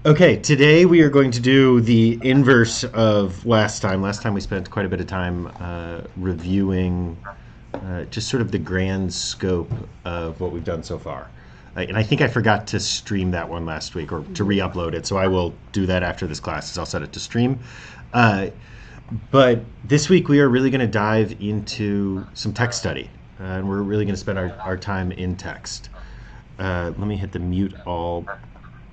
Okay, today we are going to do the inverse of last time. Last time we spent quite a bit of time reviewing just sort of the grand scope of what we've done so far. And I think I forgot to stream that one last week or to re-upload it, so I will do that after this class, as I'll set it to stream. But this week we are really going to dive into some text study, and we're really going to spend our time in text. Let me hit the mute all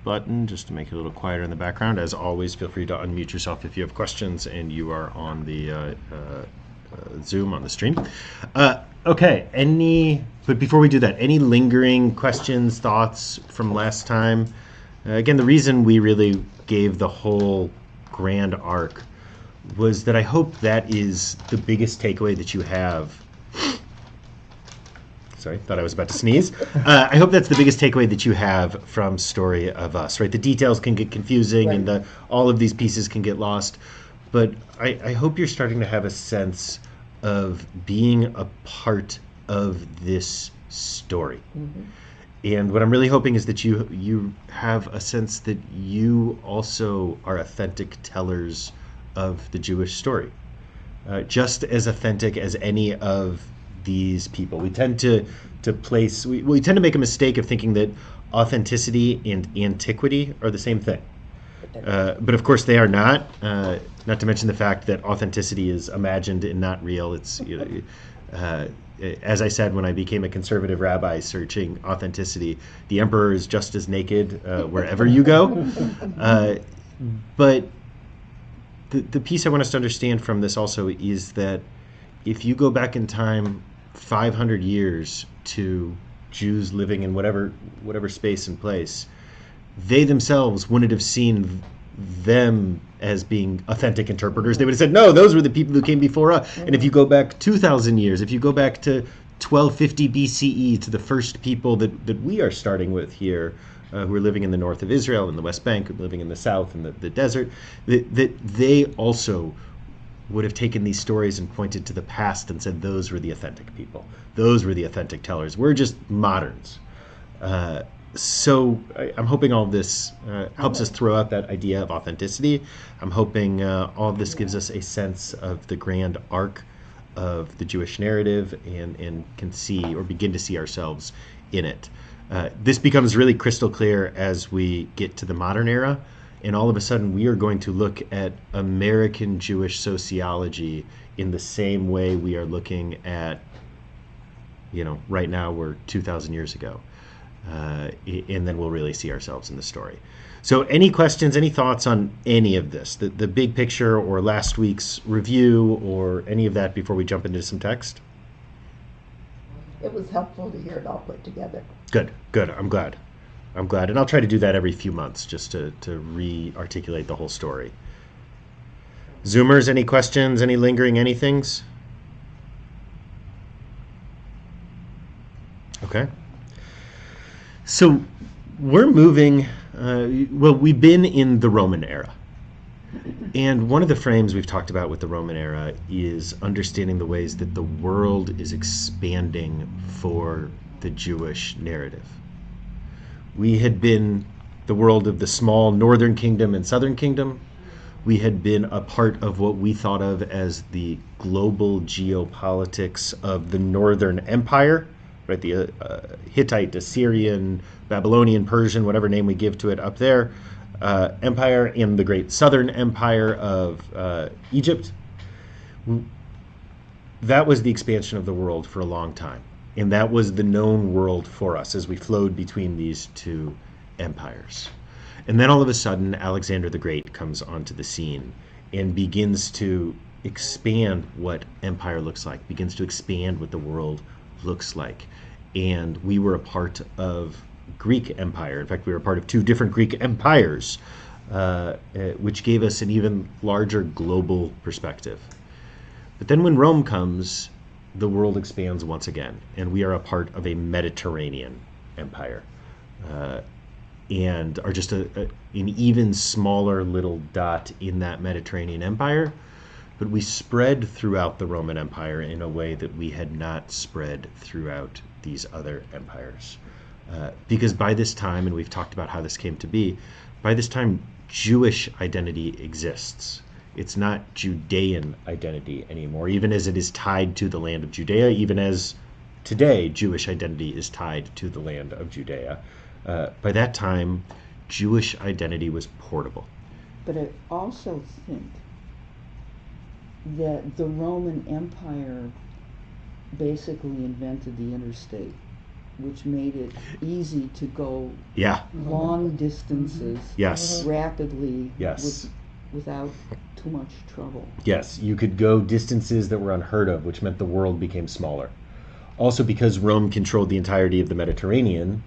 button just to make it a little quieter in the background. As always, feel free to unmute yourself if you have questions and you are on the Zoom on the stream. Okay, but before we do that, any lingering questions, thoughts from last time? Again, the reason we really gave the whole grand arc was that I hope that is the biggest takeaway that you have. Sorry, thought I was about to sneeze. I hope that's the biggest takeaway that you have from Story of Us, right? The details can get confusing, right, and all of these pieces can get lost. But I hope you're starting to have a sense of being a part of this story. Mm-hmm. And what I'm really hoping is that you have a sense that you also are authentic tellers of the Jewish story, just as authentic as any of these people. We tend to make a mistake of thinking that authenticity and antiquity are the same thing. But of course they are not. Not to mention the fact that authenticity is imagined and not real. It's as I said when I became a conservative rabbi searching authenticity, the emperor is just as naked wherever you go. But the piece I want us to understand from this also is that if you go back in time 500 years to Jews living in whatever space and place, they themselves wouldn't have seen them as being authentic interpreters. They would have said, no, those were the people who came before us. And if you go back 2,000 years, if you go back to 1250 BCE, to the first people that we are starting with here, who are living in the north of Israel, in the West Bank, living in the south, in the desert, that they also would have taken these stories and pointed to the past and said those were the authentic people. Those were the authentic tellers. We're just moderns. So I'm hoping all of this helps us throw out that idea of authenticity. I'm hoping all of this gives us a sense of the grand arc of the Jewish narrative and can see or begin to see ourselves in it. This becomes really crystal clear as we get to the modern era. And all of a sudden, we are going to look at American Jewish sociology in the same way we are looking at, right now we're 2,000 years ago. And then we'll really see ourselves in the story. So any questions, any thoughts on any of this, the big picture or last week's review or any of that before we jump into some text? It was helpful to hear it all put together. Good. I'm glad. And I'll try to do that every few months just to re-articulate the whole story. Zoomers, any questions, any lingering anythings? Okay. So we're moving, we've been in the Roman era. And one of the frames we've talked about with the Roman era is understanding the ways that the world is expanding for the Jewish narrative. We had been the world of the small northern kingdom and southern kingdom. We had been a part of what we thought of as the global geopolitics of the northern empire, right? The Hittite, Assyrian, Babylonian, Persian, whatever name we give to it up there, empire, and the great southern empire of Egypt. That was the expansion of the world for a long time. And that was the known world for us as we flowed between these two empires. And then all of a sudden, Alexander the Great comes onto the scene and begins to expand what empire looks like, begins to expand what the world looks like. And we were a part of Greek Empire. In fact, we were a part of two different Greek empires, which gave us an even larger global perspective. But then when Rome comes, the world expands once again, and we are a part of a Mediterranean empire, and are just an even smaller little dot in that Mediterranean empire. But we spread throughout the Roman Empire in a way that we had not spread throughout these other empires. Because by this time, and we've talked about how this came to be, by this time, Jewish identity exists. It's not Judean identity anymore, even as it is tied to the land of Judea, even as today Jewish identity is tied to the land of Judea. By that time, Jewish identity was portable. But I also think that the Roman Empire basically invented the interstate, which made it easy to go long distances rapidly without too much trouble. Yes, you could go distances that were unheard of, which meant the world became smaller. Also, because Rome controlled the entirety of the Mediterranean,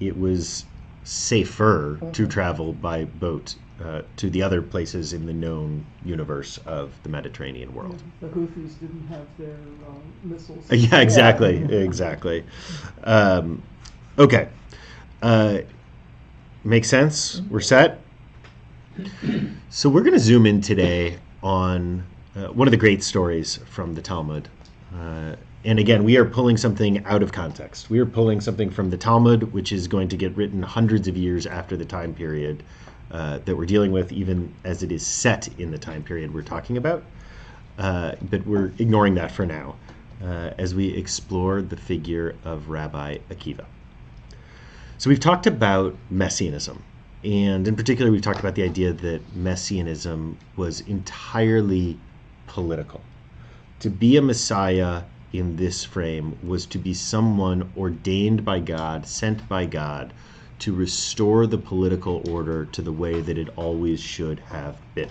it was safer to travel by boat to the other places in the known universe of the Mediterranean world. The Houthis didn't have their missiles. Yeah, exactly. Okay. Makes sense? We're set? So we're going to zoom in today on one of the great stories from the Talmud. And again, we are pulling something out of context. We are pulling something from the Talmud, which is going to get written hundreds of years after the time period that we're dealing with, even as it is set in the time period we're talking about. But we're ignoring that for now as we explore the figure of Rabbi Akiva. So we've talked about messianism. And in particular, we've talked about the idea that messianism was entirely political. To be a Messiah in this frame was to be someone ordained by God, sent by God, to restore the political order to the way that it always should have been.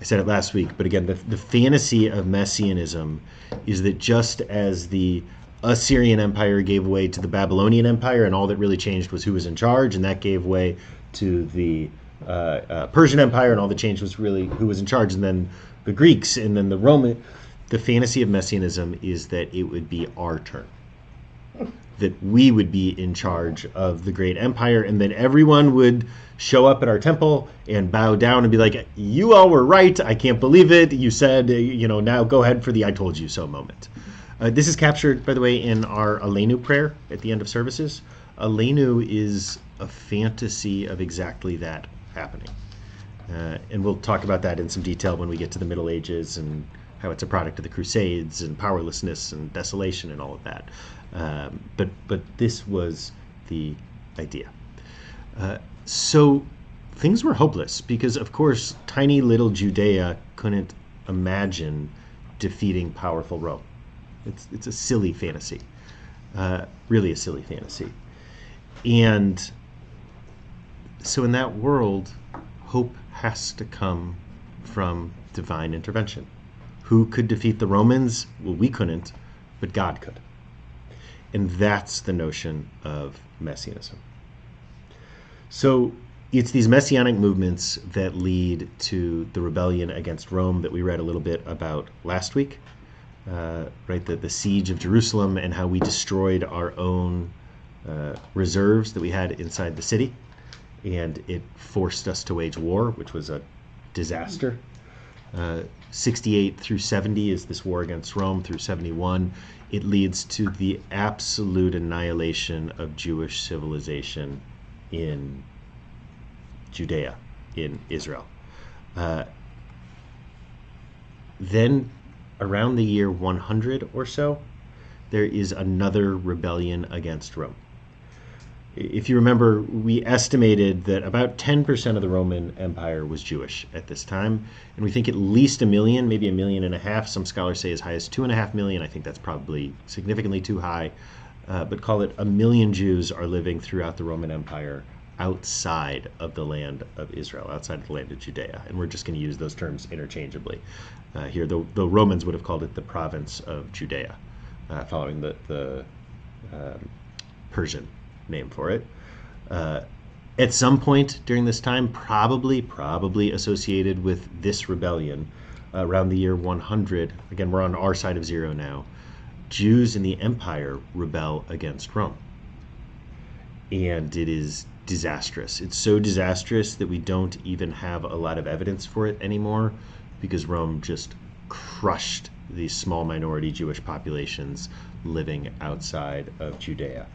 I said it last week, but again, the fantasy of messianism is that just as the Assyrian Empire gave way to the Babylonian Empire, and all that really changed was who was in charge, and that gave way to the Persian Empire, and all that changed was really who was in charge, and then the Greeks, and then the Roman. The fantasy of messianism is that it would be our turn, that we would be in charge of the great empire, and that everyone would show up at our temple and bow down and be like, you all were right, I can't believe it, you said, now go ahead for the I told you so moment. This is captured, by the way, in our Aleinu prayer at the end of services. Aleinu is a fantasy of exactly that happening. And we'll talk about that in some detail when we get to the Middle Ages and how it's a product of the Crusades and powerlessness and desolation and all of that. But this was the idea. So things were hopeless because, of course, tiny little Judea couldn't imagine defeating powerful Rome. It's a silly fantasy, really a silly fantasy. And so in that world, hope has to come from divine intervention. Who could defeat the Romans? Well, we couldn't, but God could. And that's the notion of messianism. So it's these messianic movements that lead to the rebellion against Rome that we read a little bit about last week. Right, the siege of Jerusalem and how we destroyed our own reserves that we had inside the city, and it forced us to wage war, which was a disaster. 68 through 70 is this war against Rome. Through 71, it leads to the absolute annihilation of Jewish civilization in Judea, in Israel. Then around the year 100 or so, there is another rebellion against Rome. If you remember, we estimated that about 10% of the Roman Empire was Jewish at this time, and we think at least 1 million, maybe 1.5 million. Some scholars say as high as 2.5 million. I think that's probably significantly too high, but call it 1 million Jews are living throughout the Roman Empire outside of the land of Israel, outside of the land of Judea, and we're just going to use those terms interchangeably. Here, the Romans would have called it the province of Judea, following the Persian name for it. At some point during this time, probably associated with this rebellion, around the year 100, again, we're on our side of zero now, Jews in the empire rebel against Rome. And it is disastrous. It's so disastrous that we don't even have a lot of evidence for it anymore, because Rome just crushed these small minority Jewish populations living outside of Judea.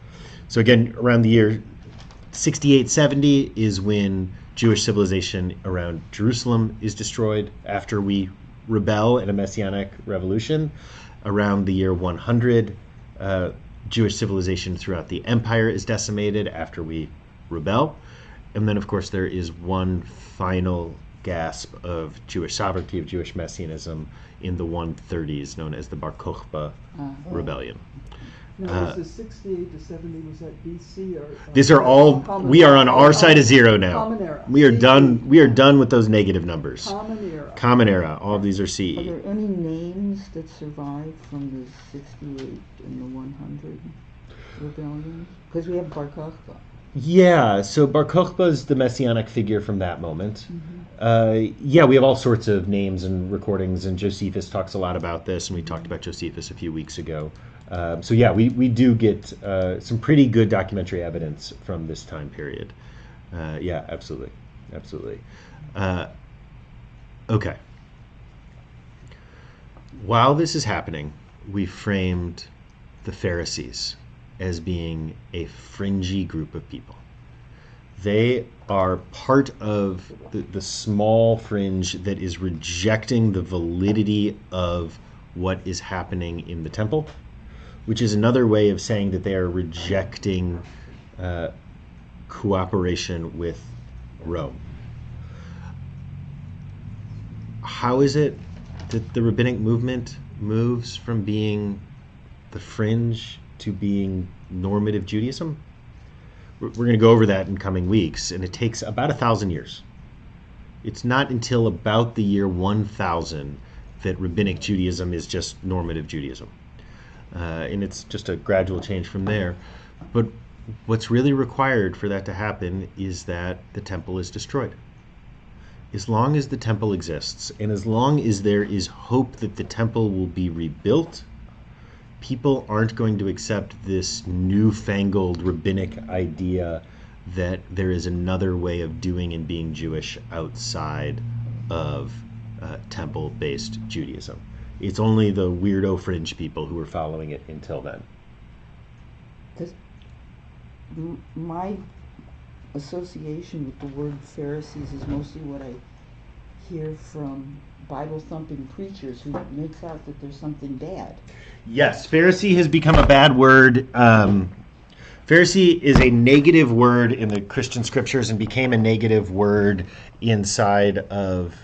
So again, around the year 6870 is when Jewish civilization around Jerusalem is destroyed after we rebel in a messianic revolution. Around the year 100, Jewish civilization throughout the empire is decimated after we rebel. And then, of course, there is one final gasp of Jewish sovereignty, of Jewish messianism in the 130s, known as the Bar Kokhba rebellion. Now, is the 68 to 70, was that BC or? These are all, we are on our side of zero now. Common era. We are done. We are done with those negative numbers. Common era. Common era. All of these are CE. Are there any names that survive from the 68 and the 100 rebellions? Because we have Bar Kokhba. Yeah, so Bar Kokhba is the messianic figure from that moment. Yeah, we have all sorts of names and recordings, and Josephus talks a lot about this, and we talked about Josephus a few weeks ago. So yeah, we do get some pretty good documentary evidence from this time period. Yeah, absolutely. Okay. While this is happening, we framed the Pharisees as being a fringy group of people. They are part of the small fringe that is rejecting the validity of what is happening in the temple, which is another way of saying that they are rejecting cooperation with Rome. How is it that the rabbinic movement moves from being the fringe to being normative Judaism? We're going to go over that in coming weeks, and it takes about 1,000 years. It's not until about the year 1000 that rabbinic Judaism is just normative Judaism. And it's just a gradual change from there. But what's really required for that to happen is that the temple is destroyed. As long as the temple exists, and as long as there is hope that the temple will be rebuilt, people aren't going to accept this newfangled rabbinic idea that there is another way of doing and being Jewish outside of temple-based Judaism. It's only the weirdo fringe people who are following it until then. My association with the word Pharisees is mostly what I hear from Bible-thumping preachers who makes out that there's something bad. Yes, Pharisee has become a bad word. Pharisee is a negative word in the Christian scriptures and became a negative word inside of...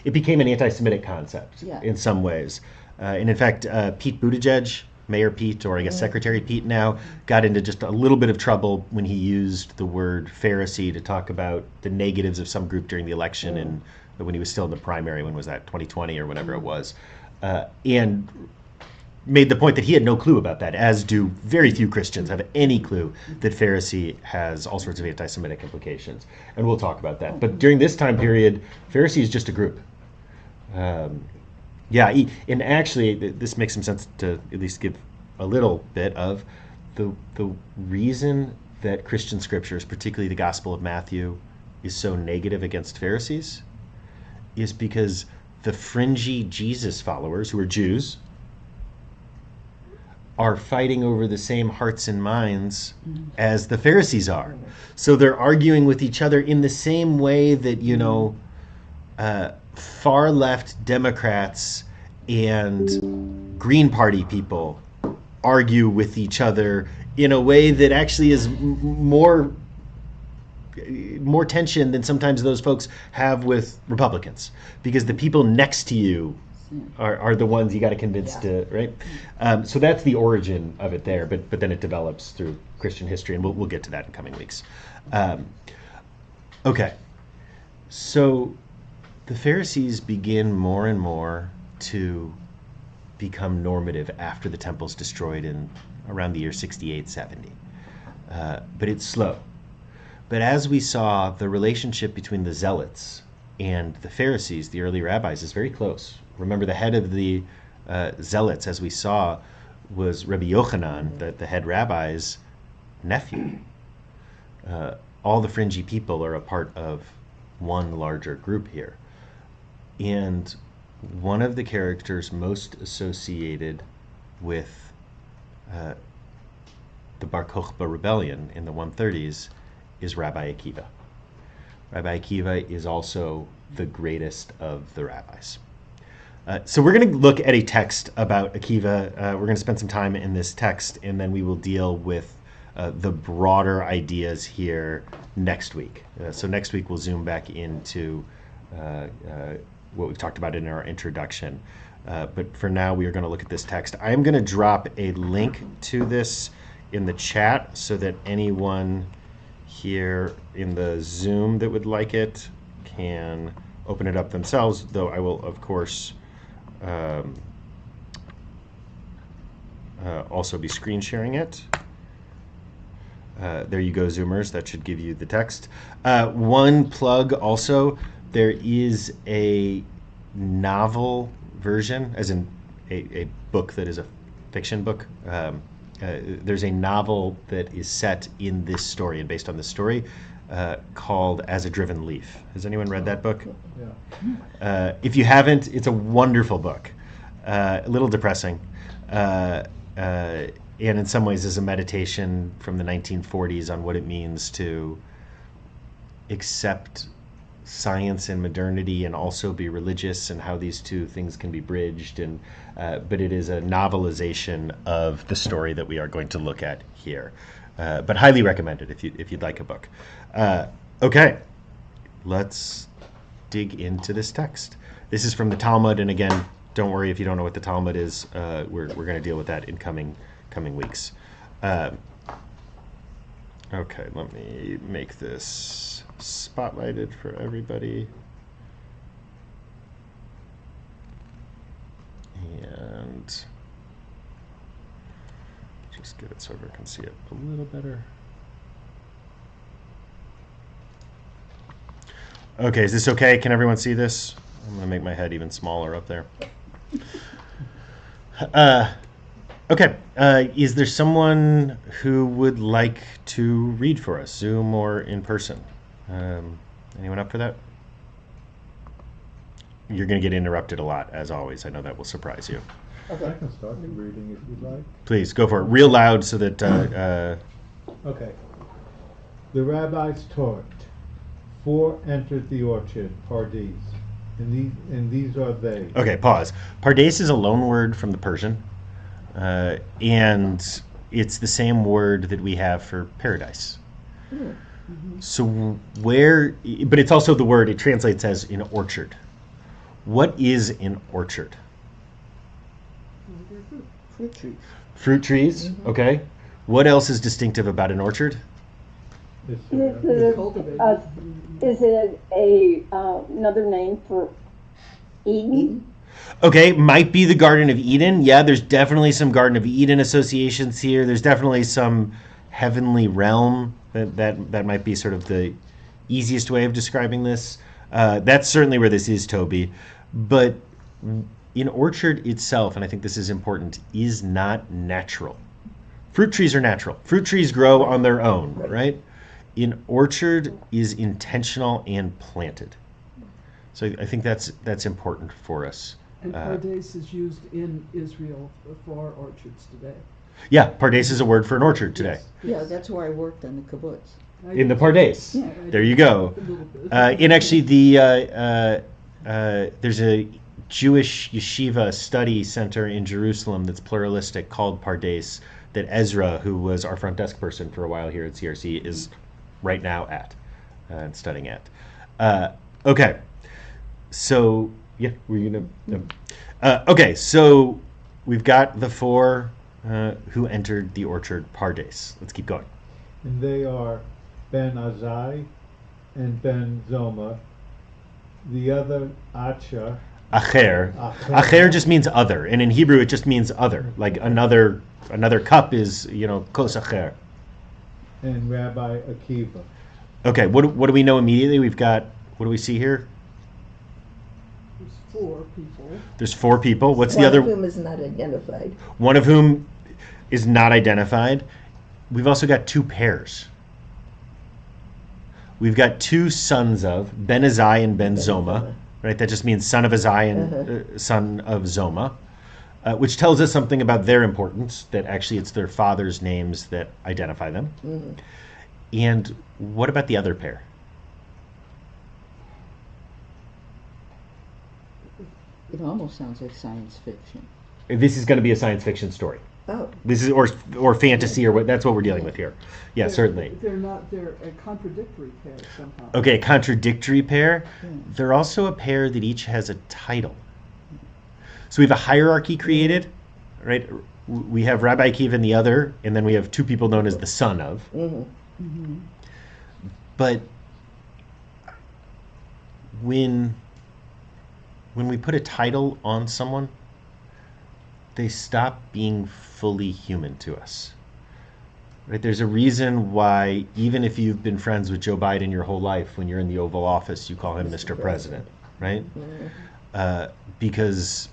it became an anti-Semitic concept in some ways. And in fact, Pete Buttigieg, Mayor Pete, or I guess Secretary Pete now, got into just a little bit of trouble when he used the word Pharisee to talk about the negatives of some group during the election and when he was still in the primary. When was that? 2020 or whatever it was. And made the point that he had no clue about that, as do very few Christians have any clue that Pharisee has all sorts of anti-Semitic implications. And we'll talk about that. But during this time period, Pharisee is just a group. And actually, this makes some sense to at least give a little bit of the reason that Christian scriptures, particularly the Gospel of Matthew, is so negative against Pharisees is because the fringy Jesus followers, who are Jews, are fighting over the same hearts and minds as the Pharisees are. So they're arguing with each other in the same way that, far left Democrats and Green Party people argue with each other in a way that actually is more tension than sometimes those folks have with Republicans, because the people next to you are the ones you got to convince to, right? So that's the origin of it there, but then it develops through Christian history, and we'll get to that in coming weeks. Okay, so the Pharisees begin more and more to become normative after the temple's destroyed in around the year 68-70. But it's slow. But as we saw, the relationship between the Zealots and the Pharisees, the early rabbis, is very close. Remember, the head of the Zealots, as we saw, was Rabbi Yochanan, the head rabbi's nephew. All the fringy people are a part of one larger group here. And one of the characters most associated with the Bar Kokhba rebellion in the 130s is Rabbi Akiva. Rabbi Akiva is also the greatest of the rabbis. So we're going to look at a text about Akiva. We're going to spend some time in this text, and then we will deal with the broader ideas here next week. So next week we'll zoom back into what we've talked about in our introduction. But for now, we are going to look at this text. I'm going to drop a link to this in the chat so that anyone here in the Zoom that would like it can open it up themselves, though I will, of course, also be screen sharing it. There you go, Zoomers. That should give you the text. One plug also, there is a novel version, as in a book that is a fiction book. There's a novel that is set in this story and based on this story called As a Driven Leaf. Has anyone read that book? Yeah. If you haven't, it's a wonderful book. A little depressing. And in some ways is a meditation from the 1940s on what it means to accept science and modernity and also be religious, and how these two things can be bridged. And but it is a novelization of the story that we are going to look at here. But highly recommended if you'd like a book. Okay, let's dig into this text. This is from the Talmud, and again, don't worry if you don't know what the Talmud is. We're going to deal with that in coming weeks. Okay, let me make this spotlighted for everybody. And just get it so everyone can see it a little better. Okay, is this okay? Can everyone see this? I'm going to make my head even smaller up there. Okay, is there someone who would like to read for us, Zoom or in person? Anyone up for that? You're going to get interrupted a lot, as always. I know that will surprise you. Okay. I can start the reading if you'd like. Please, go for it. Real loud so that... Okay. The rabbis taught. 4 entered the orchard, Pardes, and these are they. Okay, pause. Pardes is a loan word from the Persian, and it's the same word that we have for paradise. Mm-hmm. So but it's also the word, it translates as an orchard. What is an orchard? Fruit trees. Fruit trees, mm-hmm. Okay. What else is distinctive about an orchard? Is it another name for Eden? Okay, might be the Garden of Eden. Yeah, there's definitely some Garden of Eden associations here. There's definitely some heavenly realm. That might be sort of the easiest way of describing this. That's certainly where this is, Toby. But an orchard itself, and I think this is important, is not natural. Fruit trees are natural. Fruit trees grow on their own, right? An orchard is intentional and planted. So I think that's important for us. And Pardes is used in Israel for orchards today. Yeah, Pardes is a word for an orchard today. Yes. Yeah, that's where I worked on the kibbutz. In the Pardes. Yeah. There you go. And actually, there's a Jewish yeshiva study center in Jerusalem that's pluralistic called Pardes that Ezra, who was our front desk person for a while here at CRC, is right now at and studying at. Okay. So, yeah, we're going to... okay, so we've got the 4 who entered the orchard Pardes. Let's keep going. And they are Ben Azai and Ben Zoma. The other Acher. Acher just means other, and in Hebrew it just means other. Like another cup is, kos acher. And Rabbi Akiva. Okay, what do we know immediately? We've got, what do we see here? There's 4 people. There's 4 people. What's the other? One of whom is not identified. One of whom is not identified. We've also got 2 pairs. We've got 2 sons of Ben Azai and Ben Zoma. right? That just means son of Azai and son of Zoma, which tells us something about their importance, that actually it's their father's names that identify them. And what about the other pair? It almost sounds like science fiction. This is going to be a science fiction story. Oh. This is or fantasy, or what? That's what we're dealing with here. Yeah, certainly. They're a contradictory pair somehow. Okay, contradictory pair. They're also a pair that each has a title. So we have a hierarchy created, right? We have Rabbi Akiva and the other, and then we have two people known as the son of. But when we put a title on someone, they stop being fully human to us. Right? There's a reason why, even if you've been friends with Joe Biden your whole life, when you're in the Oval Office, you call him Mr. President, right? Because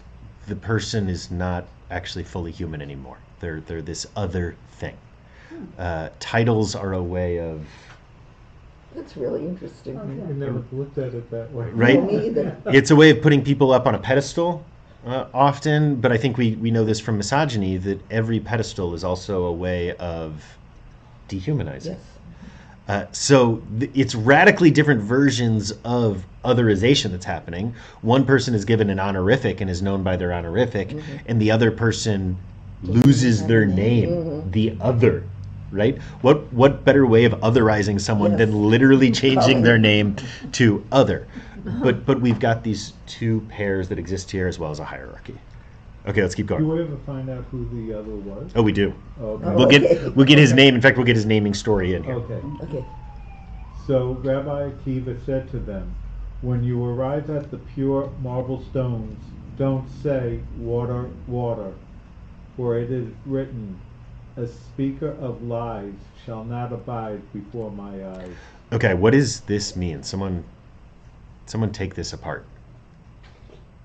the person is not actually fully human anymore. They're this other thing. Titles are a way of... That's really interesting. I never looked at it that way. Right? Me either. It's a way of putting people up on a pedestal, often, but I think we know this from misogyny, that every pedestal is also a way of dehumanizing. Yes. So it's radically different versions of otherization that's happening. One person is given an honorific and is known by their honorific, and the other person loses their name, the other. Right? What better way of otherizing someone than literally changing their name to other? But we've got these two pairs that exist here, as well as a hierarchy. Okay, let's keep going. Do we ever find out who the other was? Oh, we do. Okay. We'll get his name. In fact, we'll get his naming story in here. Okay. So Rabbi Akiva said to them, "When you arrive at the pure marble stones, don't say water, water, for it is written, a speaker of lies shall not abide before my eyes." Okay, what does this mean? Someone take this apart.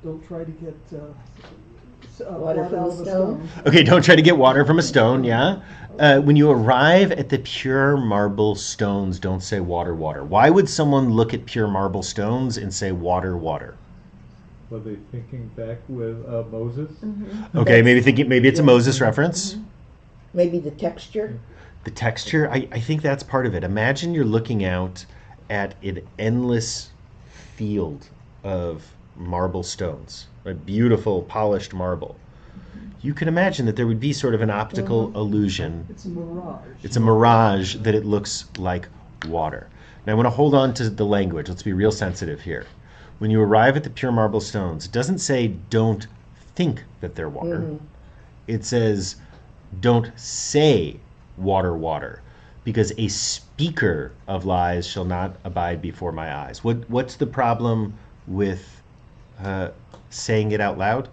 Don't try to get Water from a stone. Okay, don't try to get water from a stone, yeah? When you arrive at the pure marble stones, don't say water, water. Why would someone look at pure marble stones and say water, water? Were they thinking back with Moses? Okay, maybe it's a Moses reference. Maybe the texture. The texture, I think that's part of it. Imagine you're looking out at an endless field of marble stones, right? Beautiful, polished marble. You can imagine that there would be sort of an optical illusion. It's a mirage. It's a mirage that it looks like water. Now I want to hold on to the language. Let's be real sensitive here. When you arrive at the pure marble stones, it doesn't say don't think that they're water. It says don't say water, water, because a speaker of lies shall not abide before my eyes. What's the problem with saying it out loud?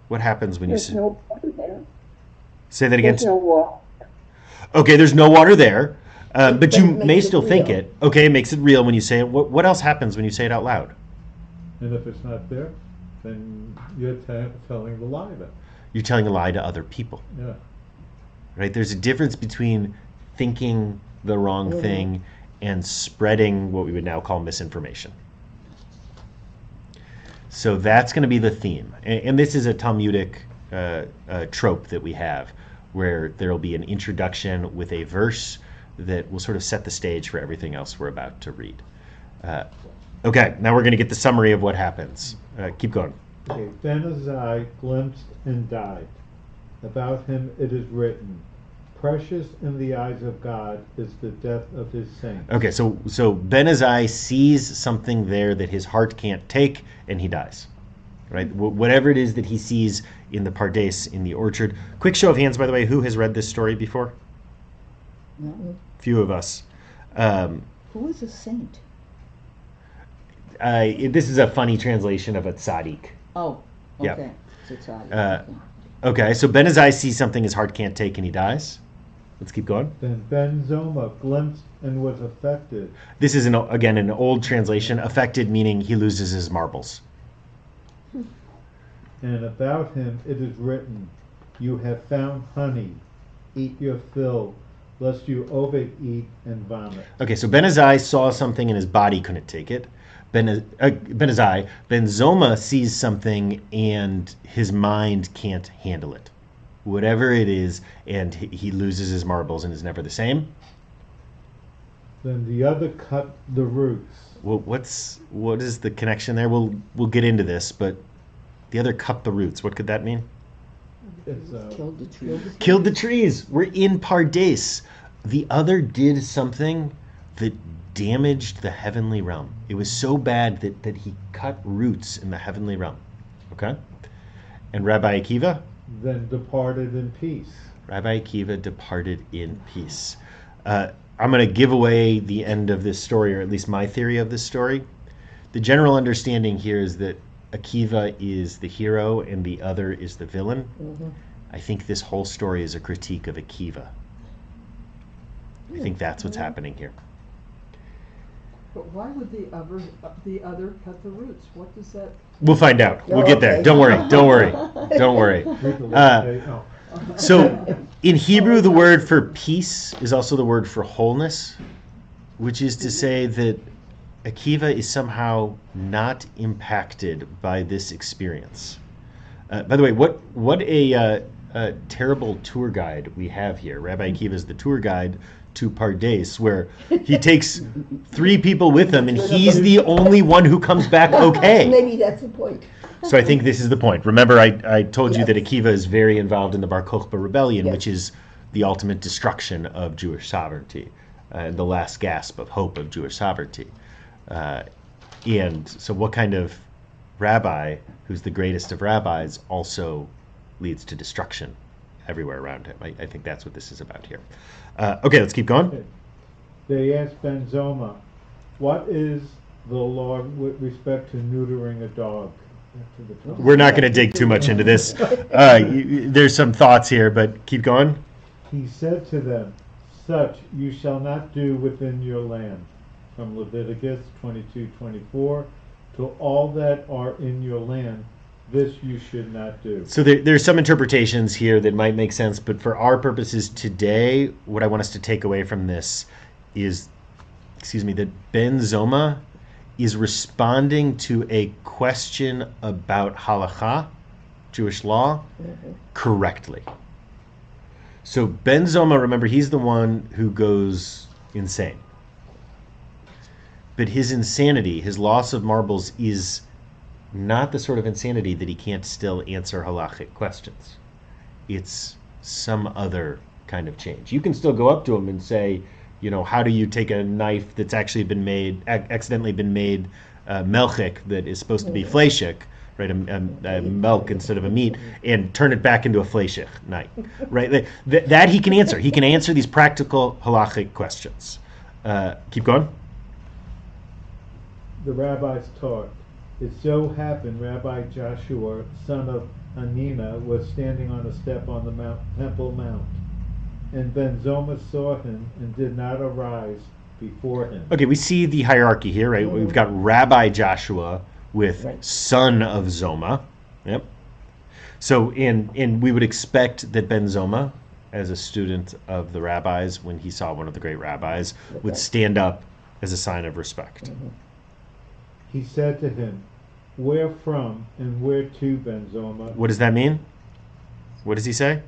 What happens when There's you say... no water there. Say that again. There's no water. Okay, there's no water there, but you may makes it still think real. it. Okay, it makes it real when you say it. What else happens when you say it out loud? And if it's not there, then you're telling the lie then. You're telling a lie to other people. Yeah. Right? There's a difference between thinking the wrong thing and spreading what we would now call misinformation. So that's going to be the theme. And this is a Talmudic trope that we have, where there will be an introduction with a verse that will sort of set the stage for everything else we're about to read. Okay, now we're going to get the summary of what happens. Keep going. Okay. Then Azai glimpsed and died. About him it is written, precious in the eyes of God is the death of his saints. Okay, so Ben Azai sees something there that his heart can't take, and he dies. Right? Whatever it is that he sees in the Pardes, in the orchard. Quick show of hands, by the way, who has read this story before? No. Few of us. Who is a saint? This is a funny translation of a tzaddik. Oh, Yeah. okay. It's a Okay, so Ben Azai sees something his heart can't take, and he dies. Let's keep going. Then Ben Zoma glimpsed and was affected. This is, again, an old translation. Affected meaning he loses his marbles. And about him it is written, you have found honey, eat your fill, lest you overeat and vomit. Okay, so Ben Azai saw something and his body couldn't take it. Ben Azai, Ben Zoma sees something and his mind can't handle it. Whatever it is, and he loses his marbles and is never the same. Then the other cut the roots. Well, what is the connection there? We'll get into this, but the other cut the roots. What could that mean? It's Killed the trees. Killed the trees. We're in Pardes. The other did something that damaged the heavenly realm. It was so bad that he cut roots in the heavenly realm. Okay? And Rabbi Akiva? Then departed in peace. Rabbi Akiva departed in peace. I'm going to give away the end of this story, or at least my theory of this story. The general understanding here is that Akiva is the hero and the other is the villain. Mm-hmm. I think this whole story is a critique of Akiva. I think that's what's happening here. But why would the other cut the roots? What does that? We'll find out. We'll get there. Don't worry. Don't worry. Don't worry. So in Hebrew, the word for peace is also the word for wholeness, which is to say that Akiva is somehow not impacted by this experience. By the way, what a terrible tour guide we have here. Rabbi Akiva is the tour guide to Pardes, where he takes 3 people with him, and he's the only one who comes back okay. Maybe that's the point. So I think this is the point. Remember, I told you that Akiva is very involved in the Bar Kokhba rebellion, which is the ultimate destruction of Jewish sovereignty, the last gasp of hope of Jewish sovereignty. And so what kind of rabbi, who's the greatest of rabbis, also leads to destruction everywhere around him? I think that's what this is about here. Okay, let's keep going. They asked Ben Zoma, what is the law with respect to neutering a dog? We're not going to dig too much into this. There's some thoughts here, but keep going. He said to them, such you shall not do within your land. From Leviticus 22:24, to all that are in your land, this you should not do. So there's some interpretations here that might make sense, but for our purposes today, what I want us to take away from this is, that Ben Zoma is responding to a question about halakha, Jewish law, correctly. So Ben Zoma, remember, he's the one who goes insane. But his insanity, his loss of marbles, is not the sort of insanity that he can't still answer halachic questions. It's some other kind of change. You can still go up to him and say, how do you take a knife that's actually been made, accidentally been made melchik, that is supposed to be fleshik, right, a milk instead of a meat, and turn it back into a fleshik knife, right? That he can answer. He can answer these practical halachic questions. Keep going. The rabbis taught. It so happened Rabbi Joshua, son of Hanina, was standing on a step on the Temple Mount. And Ben Zoma saw him and did not arise before him. Okay, we see the hierarchy here, right? Mm-hmm. We've got Rabbi Joshua with son of Zoma. Yep. So, and we would expect that Ben Zoma, as a student of the rabbis, when he saw one of the great rabbis, would stand up as a sign of respect. Mm-hmm. He said to him, where from and where to, Ben Zoma? What does that mean? What does he say?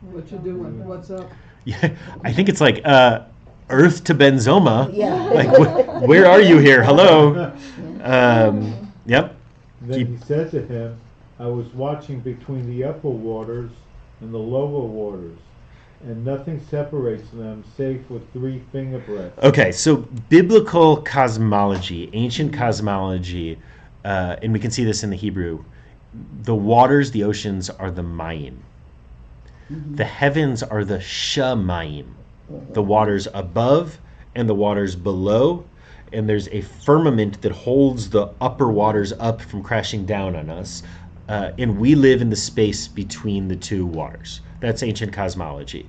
What you doing? What's up? Yeah, I think it's like Earth to Ben Zoma. Yeah. Like, where are you here? Hello. Yep. Then he said to him, I was watching between the upper waters and the lower waters, and nothing separates them save with 3 finger breadths. Okay, so biblical cosmology, ancient cosmology, and we can see this in the Hebrew, the waters, the oceans, are the mayim. Mm-hmm. The heavens are the shamayim, the waters above and the waters below, and there's a firmament that holds the upper waters up from crashing down on us, and we live in the space between the 2 waters. That's ancient cosmology.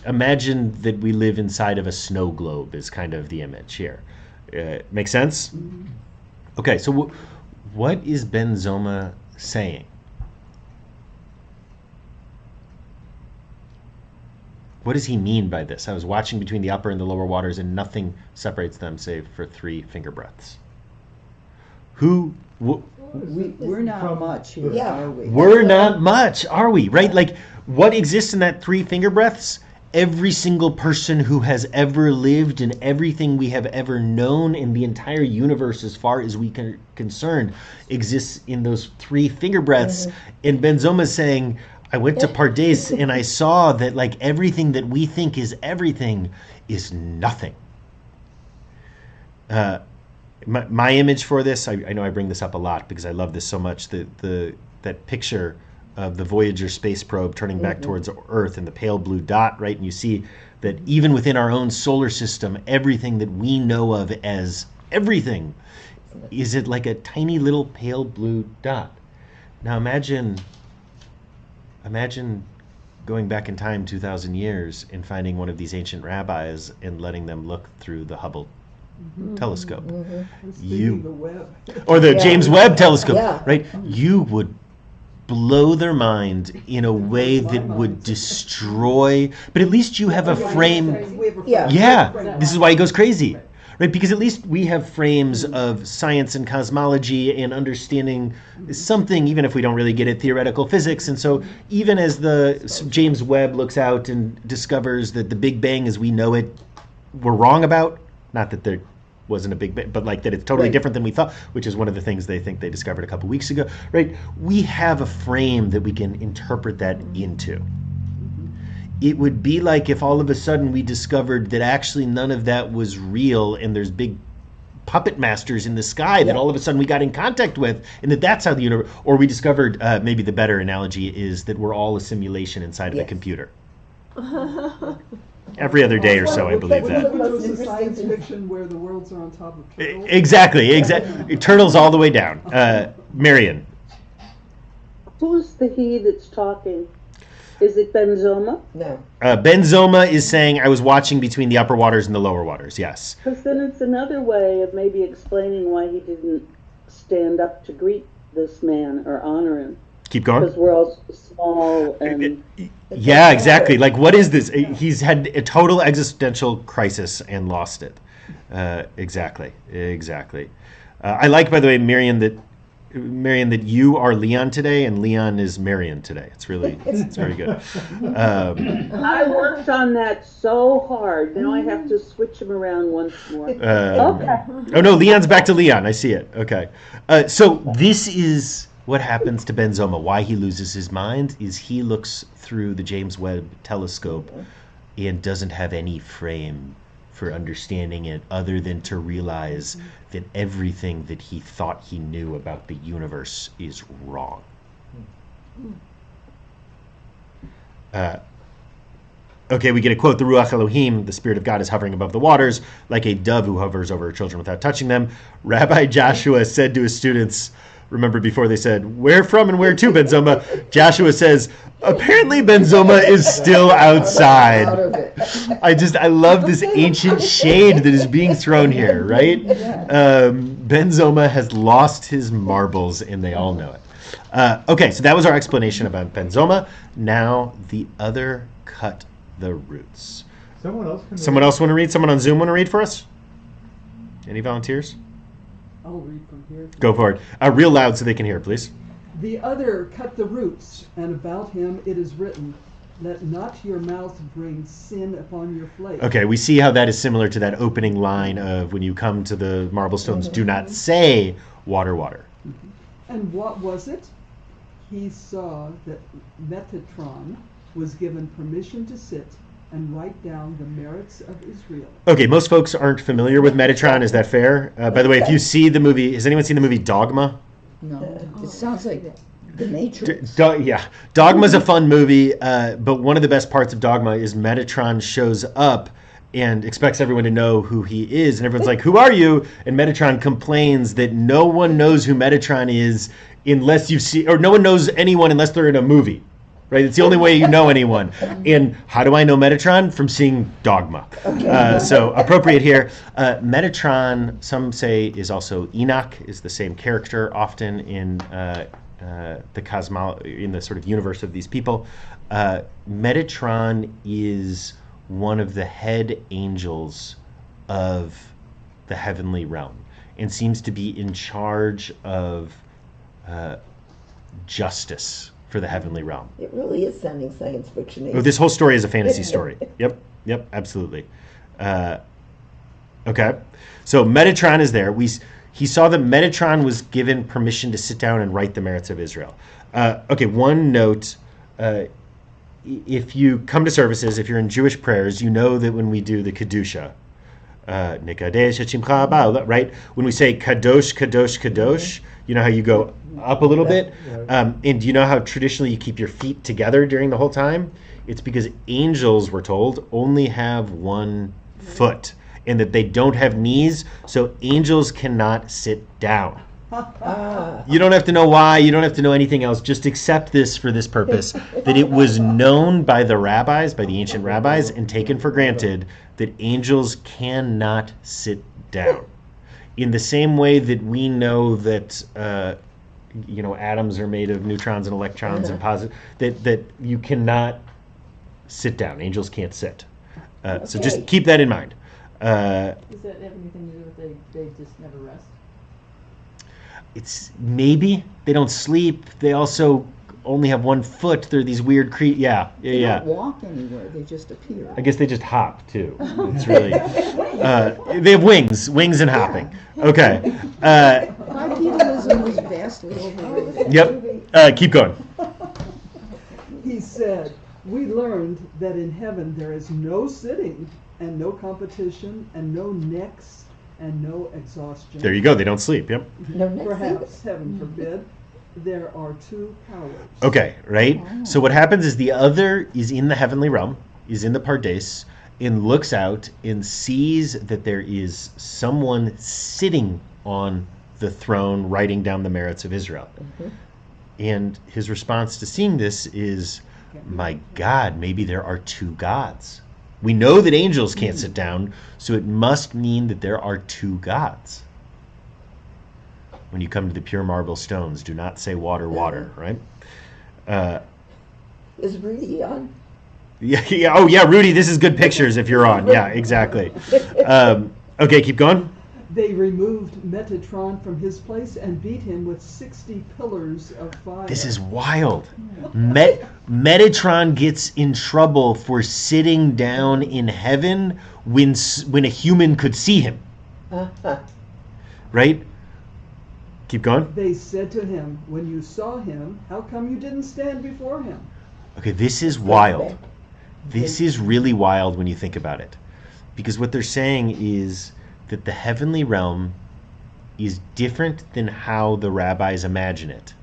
Imagine that we live inside of a snow globe is kind of the image here. Make sense? Mm-hmm. Okay, so what is Ben Zoma saying? What does he mean by this? I was watching between the upper and the lower waters, and nothing separates them save for 3 finger breadths. We're not much here, are we? We're not much, are we? Right? Like, what exists in that 3 finger breadths? Every single person who has ever lived and everything we have ever known in the entire universe, as far as we can concerned, exists in those 3 finger breadths. And Ben Zoma is saying, I went to Pardes and I saw that like everything that we think is everything is nothing. My image for this, I know I bring this up a lot because I love this so much, that picture of the Voyager space probe turning back towards Earth and the pale blue dot, right? And you see that even within our own solar system, everything that we know of as everything is it like a tiny little pale blue dot. Now imagine going back in time 2,000 years and finding one of these ancient rabbis and letting them look through the Hubble telescope. Or the James Webb telescope, right? You would blow their mind in a way that would destroy, but at least you have a frame. This is why he goes crazy, right? Because at least we have frames of science and cosmology and understanding something, even if we don't really get it, theoretical physics. And so even as the James Webb looks out and discovers that the Big Bang as we know it, we're wrong about, not that there wasn't a Big Bang, but like that it's totally different than we thought, which is one of the things they think they discovered a couple weeks ago, right? We have a frame that we can interpret that into. It would be like if all of a sudden we discovered that actually none of that was real and there's big puppet masters in the sky that all of a sudden we got in contact with, and that's how the universe, or we discovered, maybe the better analogy is that we're all a simulation inside of a computer. Every other day or so, I believe that. Which was a science fiction where the worlds are on top of turtles. Exactly. Turtles all the way down. Marion. Who's the he that's talking? Is it Ben Zoma? No. Ben Zoma is saying, I was watching between the upper waters and the lower waters, yes. Because then it's another way of maybe explaining why he didn't stand up to greet this man or honor him. Keep going. Because we're all small and... Yeah, exactly. Like, what is this? He's had a total existential crisis and lost it. Exactly. I like, by the way, Marion, that you are Leon today and Leon is Marion today. It's very good. I worked on that so hard. Now I have to switch him around once more. Okay. Oh, no, Leon's back to Leon. I see it. Okay. So this is... what happens to Ben Zoma, why he loses his mind, is he looks through the James Webb telescope and doesn't have any frame for understanding it other than to realize that everything that he thought he knew about the universe is wrong. Okay, we get a quote, the Ruach Elohim, the Spirit of God is hovering above the waters, like a dove who hovers over her children without touching them. Rabbi Joshua said to his students, remember before they said, where from and where to, Ben Zoma? Joshua says, apparently Ben Zoma is still outside. I love this ancient shade that is being thrown here, right? Ben Zoma has lost his marbles and they all know it. Okay, so that was our explanation about Ben Zoma. Now the other cut the roots. Someone else want to read? Someone on Zoom want to read for us? Any volunteers? I'll read from here. Go for it. Real loud so they can hear, please. The other cut the roots, and about him it is written, let not your mouth bring sin upon your flesh. Okay, we see how that is similar to that opening line of when you come to the marble stones, do not say water, water. And what was it? He saw that Metatron was given permission to sit and write down the merits of Israel. Okay, most folks aren't familiar with Metatron. Is that fair? By the way, if you see the movie, has anyone seen the movie Dogma? No, it sounds like The Matrix. Yeah, Dogma's a fun movie, but one of the best parts of Dogma is Metatron shows up and expects everyone to know who he is, and everyone's like, who are you? And Metatron complains that no one knows who Metatron is unless you've seen, or no one knows anyone unless they're in a movie. Right? It's the only way you know anyone. And how do I know Metatron? From seeing Dogma. So appropriate here. Metatron, some say, is also Enoch, is the same character often in in the sort of universe of these people. Metatron is one of the head angels of the heavenly realm and seems to be in charge of justice for the heavenly realm. It really is sounding science fiction. Oh, this whole story is a fantasy story. Yep, absolutely. Okay, so Metatron is there. He saw that Metatron was given permission to sit down and write the merits of Israel. Okay, one note. If you come to services, if you're in Jewish prayers, you know that when we do the Kedusha, Nikadesh Shimcha Haba, right? When we say Kadosh, Kadosh, Kadosh, you know how you go up a little bit? And do you know how traditionally you keep your feet together during the whole time? It's because angels, we're told, only have one foot, and that they don't have knees, so angels cannot sit down. You don't have to know why, you don't have to know anything else, just accept this for this purpose, that it was known by the rabbis, by the ancient rabbis, and taken for granted that angels cannot sit down. In the same way that we know that atoms are made of neutrons and electrons and positons, that you cannot sit down. Angels can't sit. So just keep that in mind. Does that have anything to do with they just never rest? It's maybe they don't sleep. They also only have one foot. They're these weird They don't walk anywhere. They just appear. I guess they just hop too. It's really they have wings and hopping. Okay. Bipedalism was vastly overrated. Yep. Keep going. He said, "We learned that in heaven there is no sitting and no competition and no necks and no exhaustion." There you go. They don't sleep. Yep. Perhaps, heaven forbid, there are two powers. Okay, right? So what happens is the other is in the heavenly realm, is in the Pardes, and looks out and sees that there is someone sitting on the throne writing down the merits of Israel. And his response to seeing this is, my God, maybe there are two gods. We know that angels can't sit down, so it must mean that there are two gods. When you come to the pure marble stones, do not say water, water, right? Is Rudy on? Yeah. Oh, yeah, Rudy, this is good pictures if you're on. Yeah, exactly. Okay, keep going. They removed Metatron from his place and beat him with 60 pillars of fire. This is wild. Metatron gets in trouble for sitting down in heaven when a human could see him. Right? Keep going. They said to him, "When you saw him, how come you didn't stand before him?" Okay, this is wild. This is really wild when you think about it. Because what they're saying is that the heavenly realm is different than how the rabbis imagine it.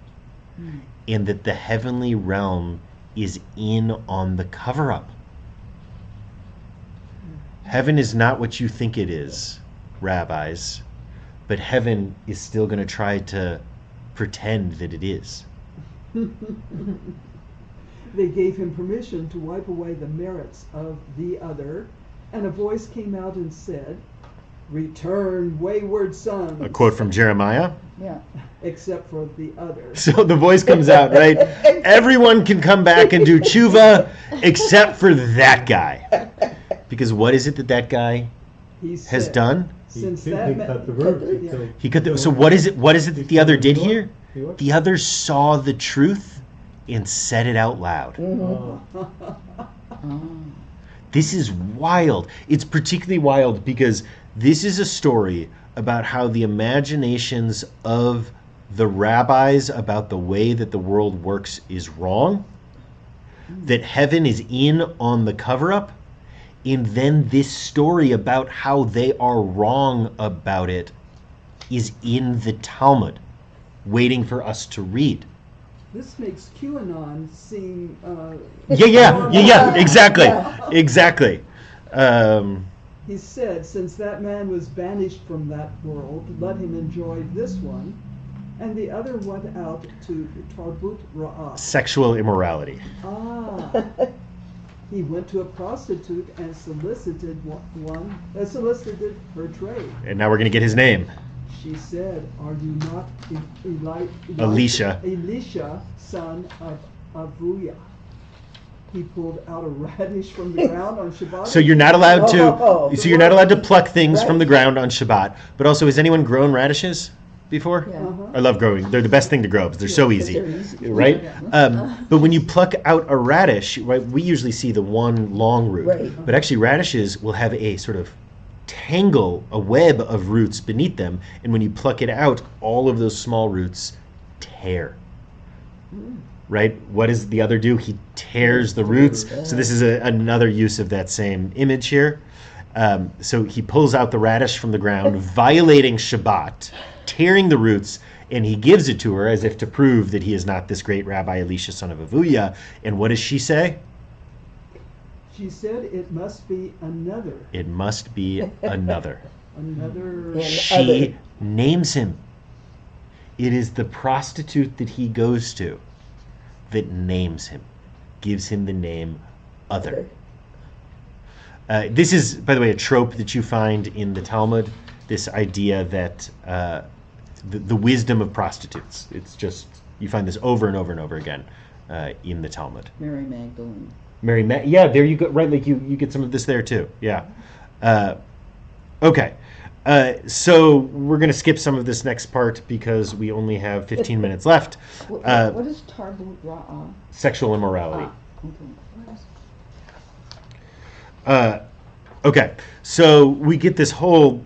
And that the heavenly realm is in on the cover-up. Heaven is not what you think it is, rabbis, but heaven is still going to try to pretend that it is. They gave him permission to wipe away the merits of the other, and a voice came out and said, "Return, wayward sons." A quote from Jeremiah. Yeah. Except for the other. So the voice comes out, right? Everyone can come back and do tshuva except for that guy. Because what is it that guy has done? Since he cut the roof. He cut the, so what is it that the other did here? The other saw the truth and said it out loud. This is wild. It's particularly wild because this is a story about how the imaginations of the rabbis about the way that the world works is wrong, that heaven is in on the cover-up, and then this story about how they are wrong about it is in the Talmud, waiting for us to read. This makes QAnon seem... Yeah, exactly. He said, since that man was banished from that world, let him enjoy this one. And the other went out to Tarbut Ra'ah. Sexual immorality. He went to a prostitute and solicited her trade. And now we're going to get his name. She said, "Are you not Elisha, son of Avuya?" he pulled out a radish from the ground on Shabbat. So you're not allowed to. So you're not allowed to pluck things Right. from the ground on Shabbat. But also, has anyone grown radishes before? Yeah. I love growing. They're the best thing to grow because they're so easy, They're easy. right? But when you pluck out a radish, right, we usually see the one long root. Right. But actually, radishes will have a sort of tangle, a web of roots beneath them, and when you pluck it out, all of those small roots tear. Right? What does the other do? He tears the roots. So this is another use of that same image here. So he pulls out the radish from the ground, violating Shabbat, tearing the roots, and he gives it to her as if to prove that he is not this great Rabbi Elisha, son of Avuya. And what does she say? She said it must be another. It must be another. Another. She names him. It is the prostitute that he goes to that names him, gives him the name other. This is, by the way, a trope that you find in the Talmud, this idea that the wisdom of prostitutes. It's just, you find this over and over and over again in the Talmud. Mary Magdalene. Yeah, there you go. Right, like you get some of this there too. Yeah. Okay. So we're going to skip some of this next part because we only have 15 minutes left. What is Tarbut Ra'ah? Sexual immorality. Okay. Okay, so we get this whole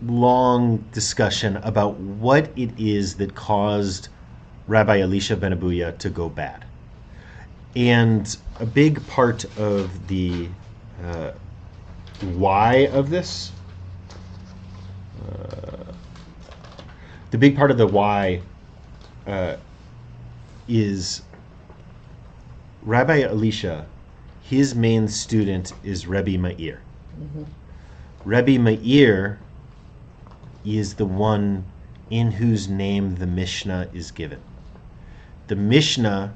long discussion about what it is that caused Rabbi Elisha ben Abuya to go bad. And a big part of the why of this, the big part of the why is Rabbi Elisha, his main student is Rabbi Meir. Rabbi Meir is the one in whose name the Mishnah is given. The Mishnah,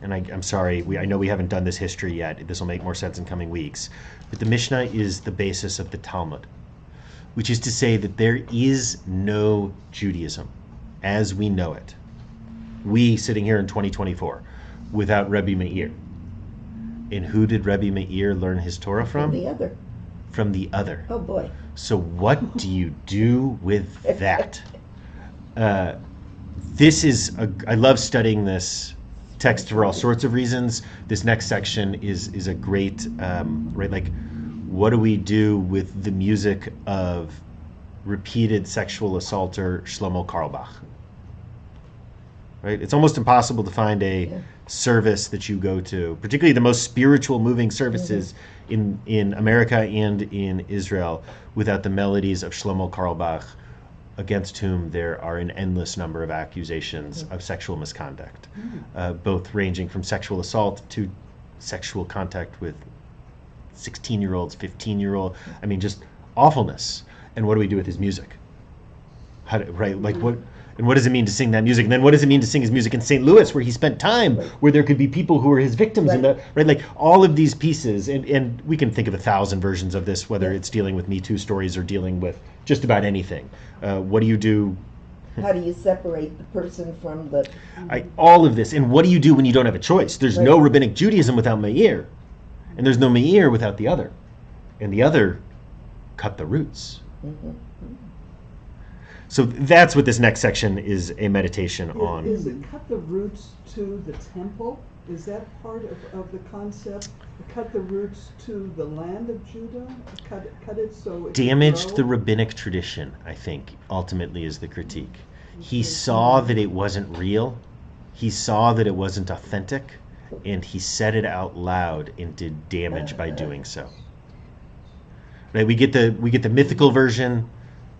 and I'm sorry, I know we haven't done this history yet. This will make more sense in coming weeks. But the Mishnah is the basis of the Talmud, which is to say that there is no Judaism as we know it, we sitting here in 2024, without Rabbi Meir. And who did Rabbi Meir learn his Torah from? The other. From the other. Oh boy. So what do you do with that? This is, I love studying this text for all sorts of reasons. This next section is a great, right, like, what do we do with the music of repeated sexual assaulter Shlomo Carlebach? Right? It's almost impossible to find a service that you go to, particularly the most spiritual moving services in America and in Israel, without the melodies of Shlomo Carlebach, against whom there are an endless number of accusations of sexual misconduct, both ranging from sexual assault to sexual contact with 16-year-olds, 15-year-old. I mean, just awfulness. And what do we do with his music? What does it mean to sing that music? And then what does it mean to sing his music in St. Louis, where he spent time, where there could be people who were his victims, like all of these pieces, and we can think of 1,000 versions of this, whether it's dealing with Me Too stories or dealing with just about anything. What do you do? How do you separate the person from the... all of this. And what do you do when you don't have a choice? There's no rabbinic Judaism without Meir, and there's no Meir without the other. And the other cut the roots. So that's what this next section is a meditation on. Is it cut the roots to the temple? Is that part of the concept? Cut the roots to the land of Judah? Cut it so it damaged the rabbinic tradition, I think, ultimately is the critique. He saw that it wasn't real. He saw that it wasn't authentic. And he said it out loud and did damage by doing so. Right? We get the mythical version.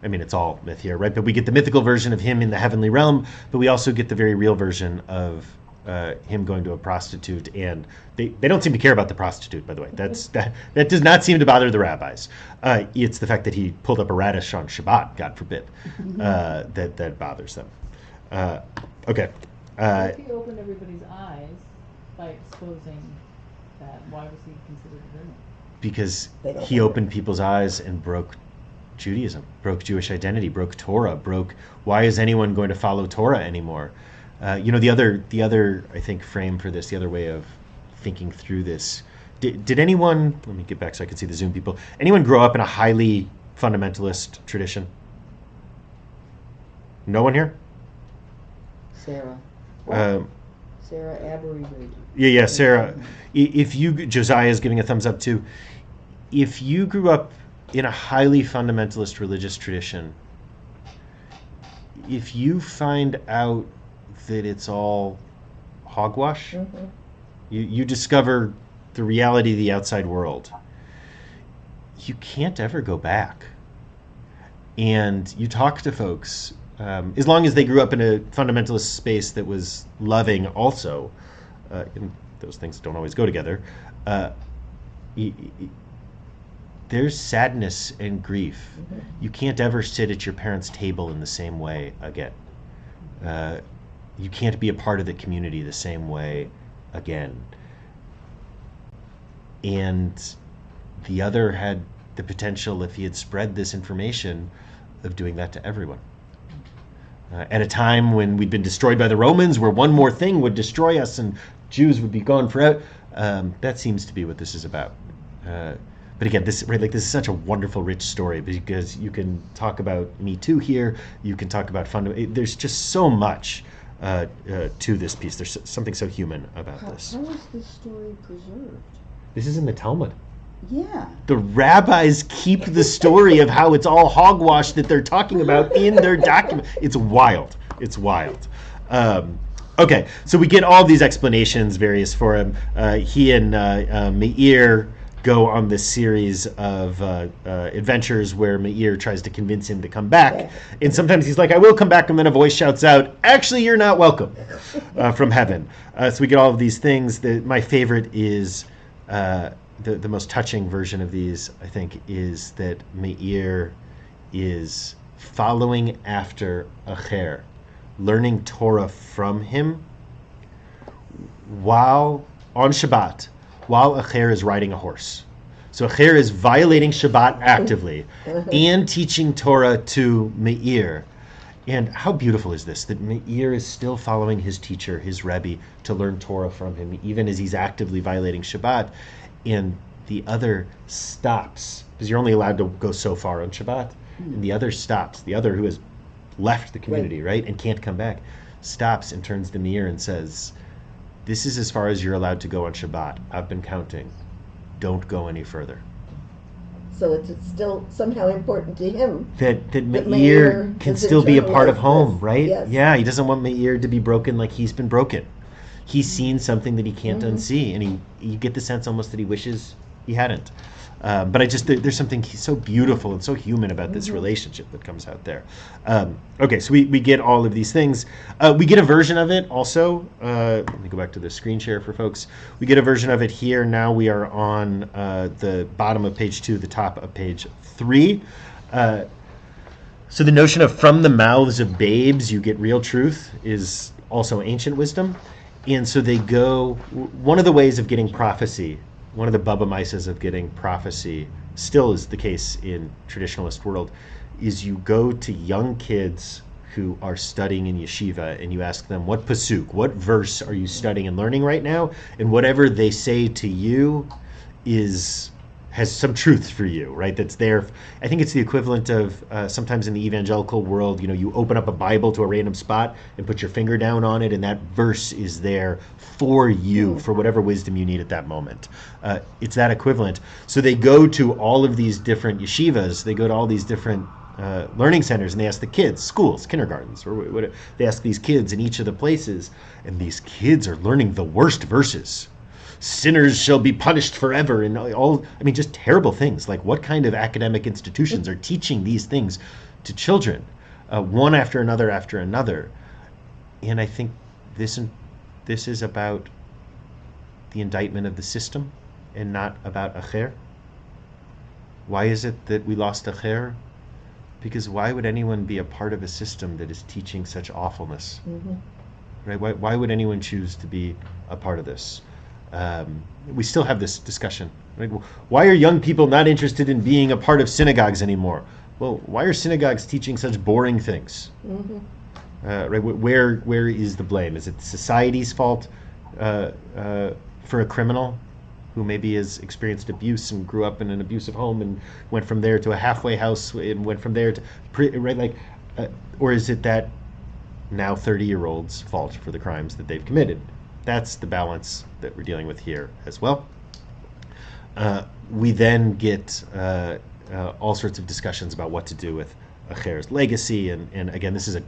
I mean, it's all myth here, right? But we get the mythical version of him in the heavenly realm, but we also get the very real version of him going to a prostitute, and they don't seem to care about the prostitute, by the way. That does not seem to bother the rabbis. It's the fact that he pulled up a radish on Shabbat, God forbid, that bothers them. Okay. If he opened everybody's eyes by exposing that, why was he considered a villain? Because he opened people's eyes and broke Judaism, broke Jewish identity, broke Torah, why is anyone going to follow Torah anymore? The other I think frame for this, the other way of thinking through this. Did anyone, let me get back so I can see the Zoom people, anyone grow up in a highly fundamentalist tradition? No one here? Sarah. Sarah Aberry. Yeah, Sarah. If you, Josiah is giving a thumbs up too. If you grew up in a highly fundamentalist religious tradition, if you find out that it's all hogwash, you discover the reality of the outside world, you can't ever go back. And you talk to folks, as long as they grew up in a fundamentalist space that was loving also, and those things don't always go together, there's sadness and grief. You can't ever sit at your parents' table in the same way again. You can't be a part of the community the same way again. And the other had the potential, if he had spread this information, of doing that to everyone. At a time when we'd been destroyed by the Romans, where one more thing would destroy us and Jews would be gone forever, that seems to be what this is about. But again, this is such a wonderful, rich story, because you can talk about Me Too here. You can talk about there's just so much to this piece. There's something so human about this. How is this story preserved? This is in the Talmud. Yeah. The rabbis keep the story of how it's all hogwash that they're talking about in their document. It's wild. It's wild. Okay, so we get all these explanations, various for him. He and Meir go on this series of adventures where Meir tries to convince him to come back. And sometimes he's like, I will come back, and then a voice shouts out, actually, you're not welcome, from heaven. So we get all of these things. My favorite is, the most touching version of these, I think, is that Meir is following after Acher, learning Torah from him, while on Shabbat, while Acher is riding a horse. So Acher is violating Shabbat actively and teaching Torah to Meir. And how beautiful is this, that Meir is still following his teacher, his Rebbe, to learn Torah from him, even as he's actively violating Shabbat. And the other stops, because you're only allowed to go so far on Shabbat. And the other stops, the other who has left the community, right, and can't come back, stops and turns to Meir and says, this is as far as you're allowed to go on Shabbat. I've been counting. Don't go any further. So it's still somehow important to him that Meir can still be a part of home, right? Yes. Yeah, he doesn't want Meir to be broken like he's been broken. He's seen something that he can't unsee, and you get the sense almost that he wishes he hadn't. But there's something so beautiful and so human about this relationship that comes out there. Okay, so we get all of these things. We get a version of it also. Let me go back to the screen share for folks. We get a version of it here. Now we are on the bottom of page 2, the top of page 3. So the notion of from the mouths of babes you get real truth is also ancient wisdom. And so they go, one of the ways of getting prophecy, one of the Baba Misas of getting prophecy, still is the case in traditionalist world, is you go to young kids who are studying in yeshiva and you ask them, what pasuk, what verse are you studying and learning right now? And whatever they say to you has some truth for you, right? That's there. I think it's the equivalent of sometimes in the evangelical world, you open up a Bible to a random spot and put your finger down on it, and that verse is there for you, for whatever wisdom you need at that moment. It's that equivalent. So they go to all of these different yeshivas, they go to all these different learning centers, and they ask the kids, schools, kindergartens, or whatever, they ask these kids in each of the places, and these kids are learning the worst verses. Sinners shall be punished forever, and just terrible things. Like, what kind of academic institutions are teaching these things to children, one after another after another? And I think this is about the indictment of the system and not about Acher. Why is it that we lost Acher? Because why would anyone be a part of a system that is teaching such awfulness? Right? Why would anyone choose to be a part of this? We still have this discussion. Right? Why are young people not interested in being a part of synagogues anymore? Well, why are synagogues teaching such boring things? Right? Where is the blame? Is it society's fault for a criminal who maybe has experienced abuse and grew up in an abusive home and went from there to a halfway house and went from there to right, like, or is it that now 30-year-olds fault for the crimes that they've committed? That's the balance that we're dealing with here as well. We then get all sorts of discussions about what to do with Acher's legacy, and again, this is a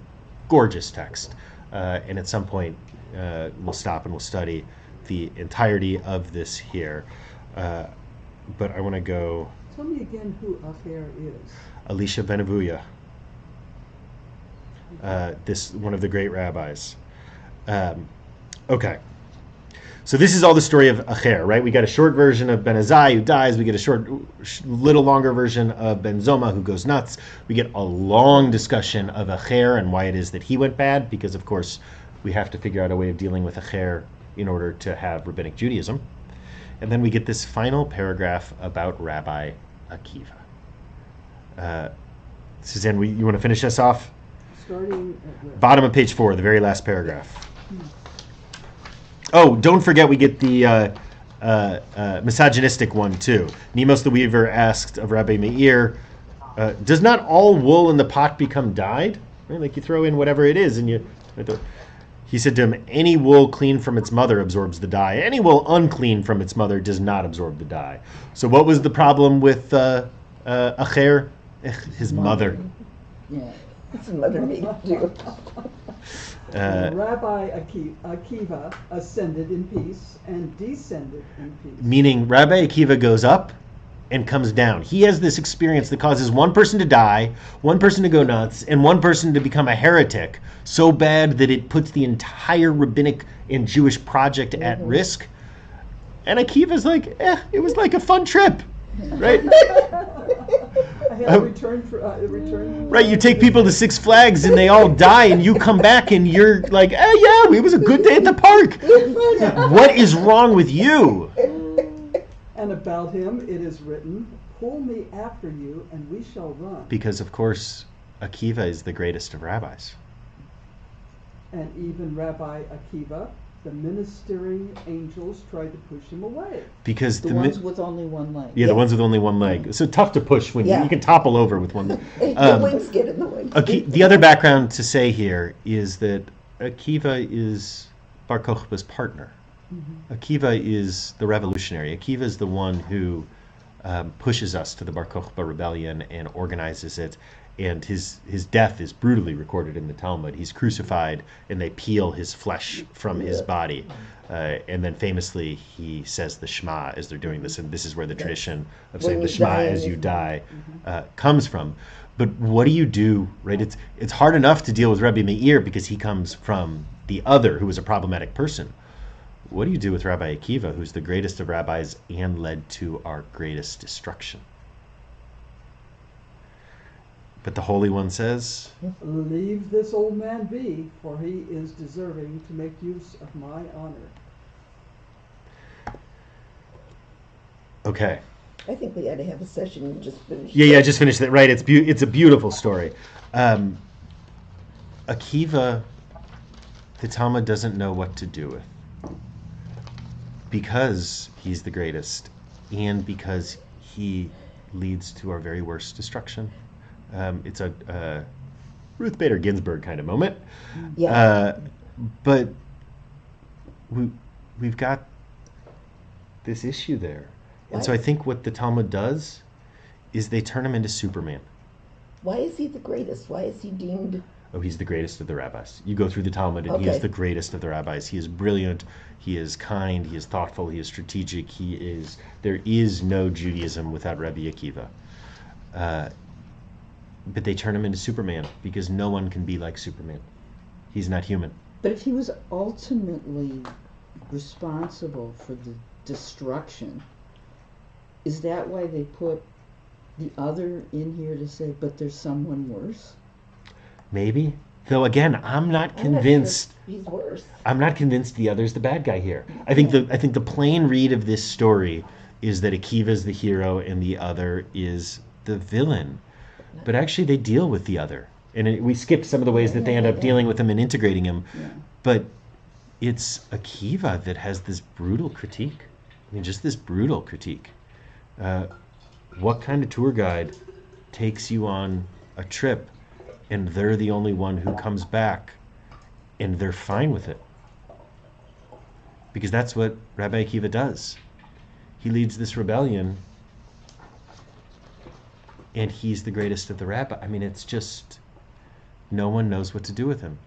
gorgeous text, and at some point we'll stop and we'll study the entirety of this here. But I want to go... Tell me again who Acher is. Elisha ben Avuya, this one of the great rabbis. Okay. So this is all the story of Acher, right? We got a short version of Ben Azai who dies. We get a little longer version of Ben Zoma who goes nuts. We get a long discussion of Acher and why it is that he went bad, because of course we have to figure out a way of dealing with Acher in order to have rabbinic Judaism. And then we get this final paragraph about Rabbi Akiva. Suzanne, you want to finish us off? Starting at where? Bottom of page 4, the very last paragraph. Oh, don't forget we get the misogynistic one too. Nemos the Weaver asked of Rabbi Meir, does not all wool in the pot become dyed? Right? Like you throw in whatever it is and you... He said to him, any wool clean from its mother absorbs the dye. Any wool unclean from its mother does not absorb the dye. So what was the problem with Acher? His mother. Yeah, his mother made him do. Rabbi Akiva ascended in peace and descended in peace. Meaning Rabbi Akiva goes up and comes down. He has this experience that causes one person to die, one person to go nuts, and one person to become a heretic so bad that it puts the entire rabbinic and Jewish project at risk. And Akiva's like, it was like a fun trip, right? I had return. Right, you take people to Six Flags and they all die, and you come back and you're like, yeah, it was a good day at the park. What is wrong with you? And about him it is written, pull me after you, and we shall run. Because, of course, Akiva is the greatest of rabbis. And even Rabbi Akiva, the ministering angels tried to push him away. Because the ones with only one leg. Yeah, the ones with only one leg. So tough to push when you can topple over with one leg. The wings get in the way. The other background to say here is that Akiva is Bar Kokhba's partner. Mm-hmm. Akiva is the revolutionary. Akiva is the one who pushes us to the Bar Kokhba rebellion and organizes it. And his death is brutally recorded in the Talmud. He's crucified, and they peel his flesh from his body. And then famously, he says the Shema as they're doing this. And this is where the tradition of saying the Shema as you die comes from. But what do you do, right? It's hard enough to deal with Rabbi Meir because he comes from the other, who was a problematic person. What do you do with Rabbi Akiva, who's the greatest of rabbis and led to our greatest destruction? But the Holy One says, leave this old man be, for he is deserving to make use of my honor. Okay. I think we ought to have a session and just finish. Yeah, just finish that. Right, it's a beautiful story. Akiva, the Talmud doesn't know what to do with. Because he's the greatest, and because he leads to our very worst destruction. It's a Ruth Bader Ginsburg kind of moment. Yeah. But we've got this issue there. And so I think what the Talmud does is they turn him into Superman. Why is he the greatest? Why is he deemed... Oh, he's the greatest of the rabbis. You go through the Talmud and he is the greatest of the rabbis. He is brilliant, he is kind, he is thoughtful, he is strategic, there is no Judaism without Rabbi Akiva. But they turn him into Superman because no one can be like Superman. He's not human. But if he was ultimately responsible for the destruction, is that why they put the other in here to say, but there's someone worse? Maybe. Though again, I'm not convinced. He's worse. I'm not convinced the other's the bad guy here. I think the plain read of this story is that Akiva's the hero and the other is the villain. But actually they deal with the other. And we skipped some of the ways that they end up dealing with him and integrating him. Yeah. But it's Akiva that has this brutal critique. I mean, just this brutal critique. What kind of tour guide takes you on a trip and they're the only one who comes back and they're fine with it? Because that's what Rabbi Akiva does. He leads this rebellion and he's the greatest of the rabbi. I mean, it's just, no one knows what to do with him.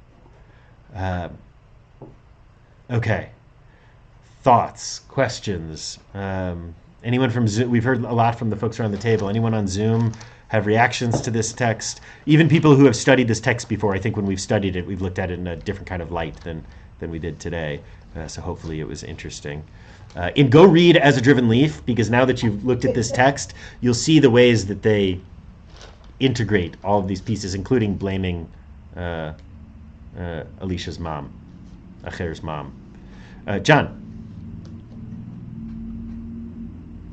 Okay. Thoughts, questions? Anyone from Zoom? We've heard a lot from the folks around the table. Anyone on Zoom have reactions to this text? Even people who have studied this text before. I think when we've studied it, we've looked at it in a different kind of light than we did today. So hopefully it was interesting. And go read As a Driven Leaf, because now that you've looked at this text, you'll see the ways that they integrate all of these pieces, including blaming Elisha's mom, Acher's mom. John.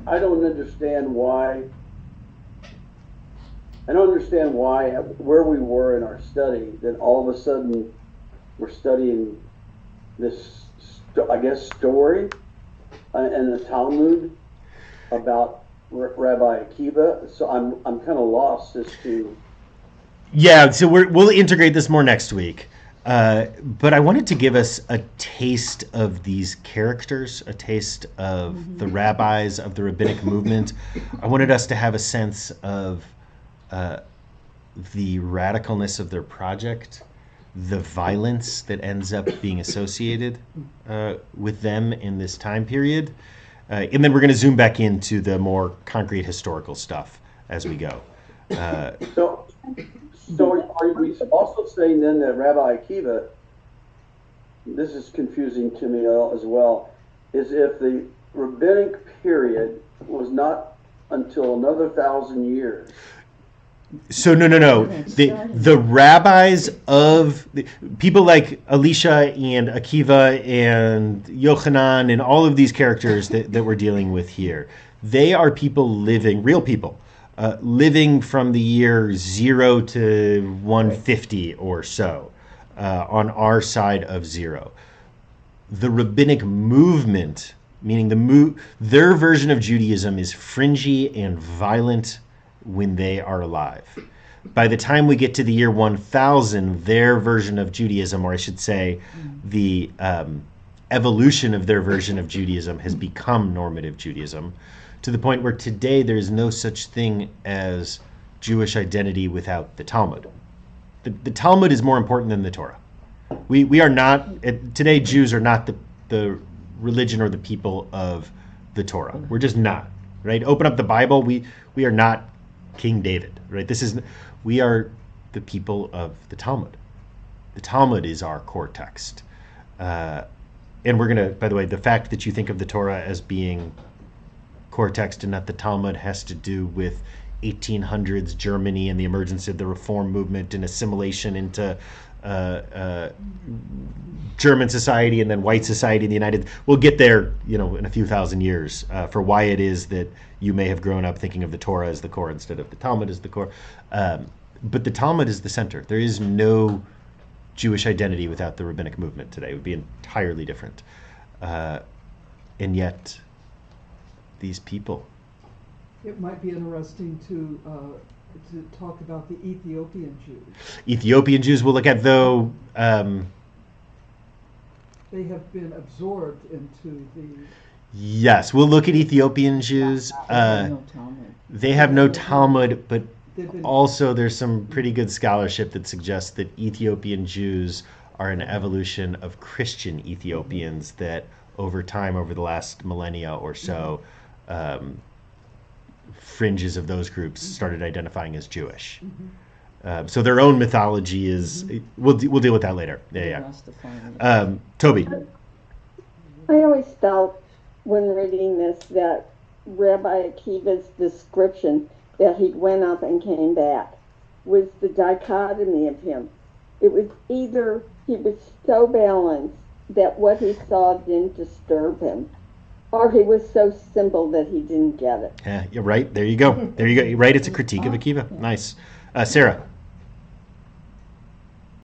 I don't understand why where we were in our study, that all of a sudden we're studying this, I guess, story in the Talmud about Rabbi Akiva. So I'm kind of lost as to. Yeah, so we'll integrate this more next week. But I wanted to give us a taste of these characters, a taste of the rabbis, of the rabbinic movement. I wanted us to have a sense of the radicalness of their project, the violence that ends up being associated with them in this time period. And then we're going to zoom back into the more concrete historical stuff as we go. So are we also saying then that Rabbi Akiva, this is confusing to me as well, is if the rabbinic period was not until another 1,000 years? So no. The rabbis of people like Elisha and Akiva and Yochanan and all of these characters that we're dealing with here, they are people living, real people, living from the year 0 to 150 or so on our side of 0. The rabbinic movement, meaning their version of Judaism, is fringy and violent when they are alive. By the time we get to the year 1000, their version of Judaism, or I should say the evolution of their version of Judaism, has become normative Judaism, to the point where today there is no such thing as Jewish identity without the Talmud. The Talmud is more important than the Torah. We are not, today Jews are not the religion or the people of the Torah. We're just not, right? Open up the Bible, we are not King David, right? We are the people of the Talmud. The Talmud is our core text. And we're going to, by the way, the fact that you think of the Torah as being core text and not the Talmud has to do with 1800s Germany and the emergence of the Reform movement and assimilation into German society and then white society in the United. We'll get there, in a few thousand years for why it is that you may have grown up thinking of the Torah as the core instead of the Talmud as the core. But the Talmud is the center. There is no Jewish identity without the rabbinic movement today. It would be entirely different. And yet, these people. It might be interesting to talk about the Ethiopian Jews. Ethiopian Jews we'll look at, though. They have been absorbed into the. Yes, we'll look at Ethiopian Jews. They have no Talmud, but also there's some pretty good scholarship that suggests that Ethiopian Jews are an evolution of Christian Ethiopians that over time, over the last millennia or so, fringes of those groups started identifying as Jewish. So their own mythology is, we'll deal with that later. Yeah. Toby. I always felt when reading this that Rabbi Akiva's description that he went up and came back was the dichotomy of him. It was either he was so balanced that what he saw didn't disturb him, or he was so simple that he didn't get it. Yeah, you're right. There you go. You're right. It's a critique of Akiva. Nice. Sarah.